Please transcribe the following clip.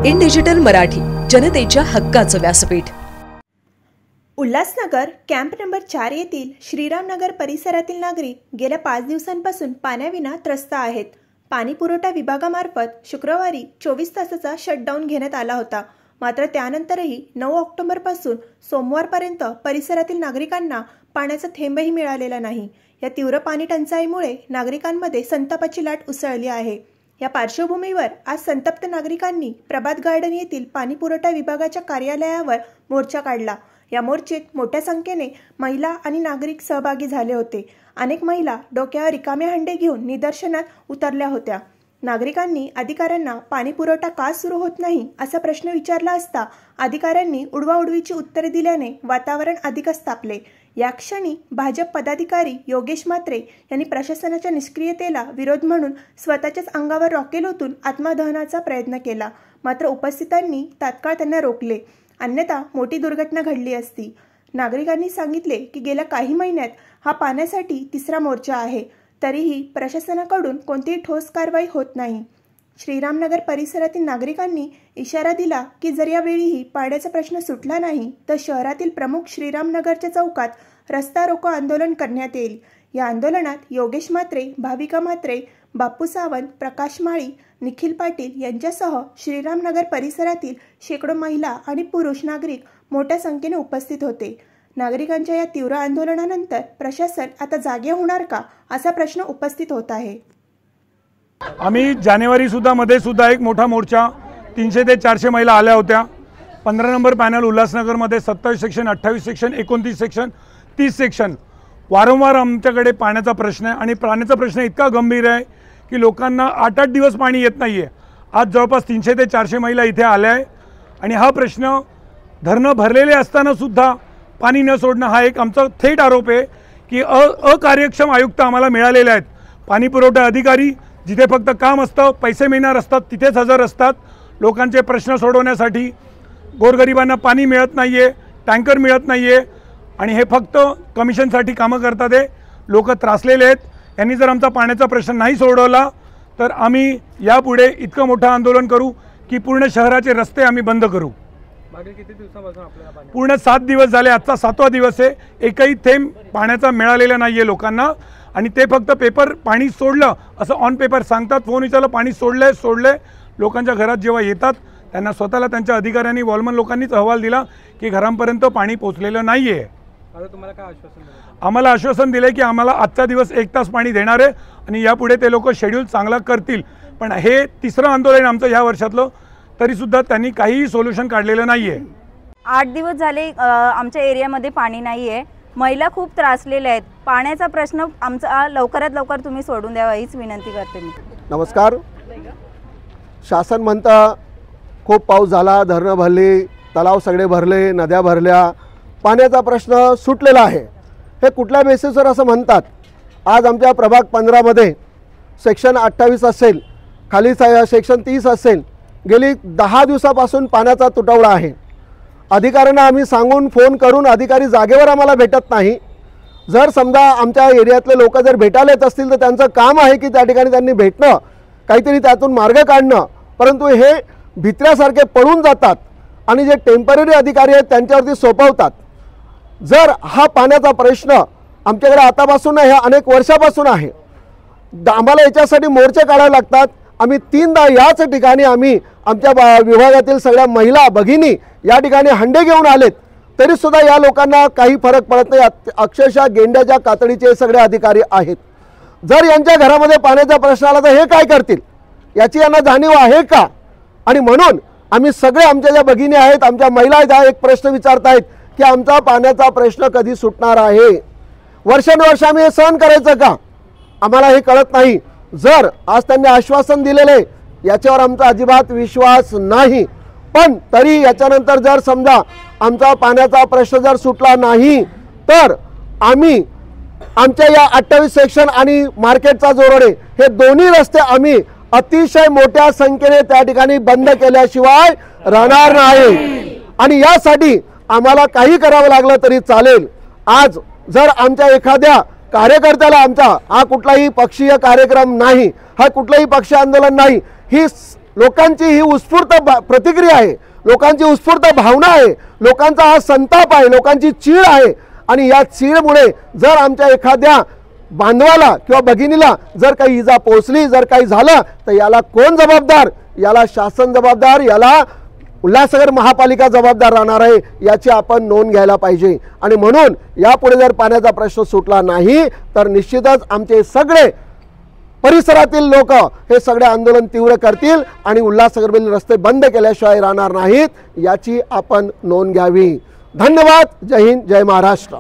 In digital Marathi, जनतेच्या हक्काचं व्यासपीठ। उल्हासनगर कॅम्प नंबर 4 येथील श्रीरामनगर परिसरातील नागरिक गेल्या 5 दिवसांपासून पाण्याविना त्रस्त आहेत। पाणी पुरवठा विभागामार्फत शुक्रवारी 24 तासाचा शटडाऊन घेण्यात आला होता। मात्र त्यानंतरही 9 ऑक्टोबरपासून सोमवारपर्यंत परिसरातील नागरिकांना पाण्याचा थेंबही मिळालेला नाही। या तीव्र पाणी टंचाईमुळे नागरिकांमध्ये संतापाची लाट उसळली आहे। या पार्श्वभूमीवर आज संतप्त नागरिकांनी प्रभात गार्डन येथील पाणी पुरवठा विभागाच्या कार्यालयावर मोर्चा काढला। या मोर्चेत मोठ्या संख्येने महिला आणि नागरिक सहभागी झाले होते। अनेक महिला डोक्यावर रिकामे हंडे घेऊन निदर्शनात उतरल्या होत्या। नागरिकांनी अधिकाऱ्यांना पाणी पुरवठा का सुरू होत नाही असा प्रश्न विचारला असता अधिकाऱ्यांनी उडवाउडवीची उत्तरे दिल्याने वातावरण अधिकच तापले। या क्षणी भाजप पदाधिकारी योगेश म्हात्रे यांनी प्रशासनाच्या निष्क्रियतेला विरोध म्हणून स्वतःच्याच अंगावर रॉकेल ओतून आत्मदहनाचा प्रयत्न केला। मात्र उपस्थितांनी तात्काळ त्यांना रोखले, अन्यथा मोठी दुर्घटना घडली असती। नागरिकांनी सांगितले की गेल्या काही महिन्यात हा पाण्यासाठी तिसरा मोर्चा आहे, तरीही प्रशासनाकडून कोणतीही ठोस कारवाई होत नाही। श्रीरामनगर परिसरातील नागरिकांनी इशारा दिला की जर यावेळीही पाण्याचा प्रश्न सुटला नाही तर शहरातील प्रमुख श्रीरामनगरच्या चौकात रस्ता रोको आंदोलन करण्यात येईल। या आंदोलनात योगेश म्हात्रे, भाविका म्हात्रे, बापू सावंत, प्रकाश माळी, निखिल पाटील यांच्यासह श्रीरामनगर परिसरातील शेकडो महिला आणि पुरुष नागरिक मोठ्या संख्येने उपस्थित होते। नागरिकांच्या या तीव्र आंदोलनानंतर प्रशासन आता जागे होणार का असा प्रश्न उपस्थित होत आहे। आम्ही जानेवारी मध्ये सुद्धा एक मोठा मोर्चा 300 ते 400 महिला आल्या होत्या। 15 नंबर पॅनल उल्हासनगरमध्ये 27 सेक्शन, 28 सेक्शन, 29 सेक्शन, 30 सेक्शन वारंवार आमच्याकडे पाण्याचा प्रश्न आहे आणि पाण्याचा प्रश्न इतका गंभीर आहे की लोकांना 8-8 दिवस पाणी येत नाही आहे। आज जवळपास 300 ते 400 महिला इथे आल्या आहे आणि हा प्रश्न धरणं भरलेले असताना सुद्धा पाणी न सोडणं हा एक आमचा थेट आरोप आहे की अकार्यक्षम आयुक्त आम्हाला मिळालेले आहेत। पाणी पुरवठा अधिकारी जिथे फक्त काम असतं, पैसे मिळणार असतात तिथेच हजर असतात। लोकांचे प्रश्न सोडवण्यासाठी गोरगरिबांना पाणी मिळत नाही आहे, टँकर मिळत नाही आहे आणि हे फक्त कमिशनसाठी कामं करतात। हे लोक त्रासलेले आहेत। यांनी जर आमचा पाण्याचा प्रश्न नाही सोडवला तर आम्ही यापुढे इतकं मोठं आंदोलन करू की पूर्ण शहराचे रस्ते आम्ही बंद करू। किती दिवसापासून आपल्याला पाणी? पूर्ण 7 दिवस झाले, आजचा 7वा दिवस आहे। एकही थेंब पाण्याचा मिळालेला नाही आहे लोकांना आणि ते फक्त पेपर पाणी सोडलं असं ऑन पेपर सांगतात, फोन विचारलं पाणी सोडले। लोकांच्या घरात जेव्हा येतात त्यांना स्वतःला त्यांच्या अधिकाऱ्यांनी, वॉलमन लोकांनीच अहवाल दिला की घरांपर्यंत पाणी पोहोचलेलं नाही आहे। आता तुम्हाला काय आश्वासन दिलं? आम्हाला आश्वासन दिले की आम्हाला आजचा दिवस 1 तास पाणी देणार आहे आणि यापुढे ते लोक शेड्यूल चांगला करतील। पण हे तिसरं आंदोलन आमचं या वर्षातलं, तरीसुद्धा त्यांनी काहीही सोल्युशन काढलेलं नाही आहे। 8 दिवस झाले आमच्या एरियामध्ये पाणी नाही आहे। महिला खूप त्रासलेल्या आहेत। पाण्याचा प्रश्न आमचा लवकरात लवकर तुम्ही सोडून द्यावा हीच विनंती करते मी। नमस्कार। शासन म्हणतं खूप पाऊस झाला, धरणं भरली, तलाव सगळे भरले, नद्या भरल्या, पाण्याचा प्रश्न सुटलेला आहे। हे कुठल्या बेसिसवर असं म्हणतात? आज आमच्या प्रभाग 15 मध्ये सेक्शन 28 असेल, खाली सेक्शन 30 असेल, गेली 10 दिवसापासून पाण्याचा तुटवडा आहे। अधिकाऱ्यांना आम्ही सांगून फोन करून अधिकारी जागेवर आम्हाला भेटत नाही। जर समजा आमच्या एरियातले लोक जर भेटायला येत असतील तर त्यांचं काम आहे की त्या ठिकाणी त्यांनी भेटणं, काहीतरी त्यातून मार्ग काढणं, परंतु हे भित्र्यासारखे पळून जातात आणि जे टेम्पररी अधिकारी आहेत त्यांच्यावरती सोपवतात। जर हा पाण्याचा प्रश्न आमच्याकडे आतापासून नाही, हे अनेक वर्षापासून आहे। आम्हाला याच्यासाठी मोर्चे काढावे लागतात। आम्ही 3दा याच ठिकाणी आम्ही आमच्या विभागातील सगळ्या महिला भगिनी या ठिकाणी हंडे घेऊन आलेत, तरीसुद्धा या लोकांना काही फरक पडत नाही। अक्षरशः गेंड्याच्या कातडीचे सगळे अधिकारी आहेत। जर यांच्या घरामध्ये पाण्याचा प्रश्न आला तर हे काय करतील याची यांना जाणीव आहे का? आणि म्हणून आम्ही सगळे आमच्या ज्या भगिनी आहेत, आमच्या महिला आहेत, एक प्रश्न विचारत आहेत की आमचा पाण्याचा प्रश्न कधी सुटणार आहे? वर्षानुवर्ष आम्ही हे सहन करायचं का? आम्हाला हे कळत नाही। जर आज त्यांनी आश्वासन दिलेले याच्यावर आमचा अजिबात विश्वास नाही, पण तरी याच्यानंतर जर समजा आमचा पाण्याचा प्रश्न जर सुटला नाही तर आम्ही आमच्या या 28 सेक्शन आणि मार्केटचा जो रोड आहे हे दोन्ही रस्ते आम्ही अतिशय मोठ्या संख्येने त्या ठिकाणी बंद केल्याशिवाय राहणार नाही। आणि यासाठी आम्हाला काही करावं लागलं तरी चालेल। आज जर आमच्या एखाद्या कार्यकर्त्याला आमचा हा कुठलाही पक्षीय कार्यक्रम नाही, हा कुठलाही पक्ष आंदोलन नाही, ही लोकांची ही उत्स्फूर्त प्रतिक्रिया आहे, लोकांची उत्स्फूर्त भावना आहे, लोकांचा हा संताप आहे, लोकांची चीड आहे। आणि या चीडमुळे जर आमच्या एखाद्या बांधवाला किंवा भगिनीला जर काही इजा पोहोचली, जर काही झालं तर याला कोण जबाबदार? याला शासन जबाबदार, याला उल्हासनगर महापालिका जबाबदार राहणार आहे, याची आपण नोंद घ्यायला पाहिजे। आणि म्हणून यापुढे जर पाण्याचा प्रश्न सुटला नाही तर निश्चितच आमचे सगळे परिसरातील लोक हे सगळे आंदोलन तीव्र करतील आणि उल्हासनगरमधील रस्ते बंद केल्याशिवाय राहणार नाहीत, याची आपण नोंद घ्यावी। धन्यवाद। जय हिंद, जय महाराष्ट्र।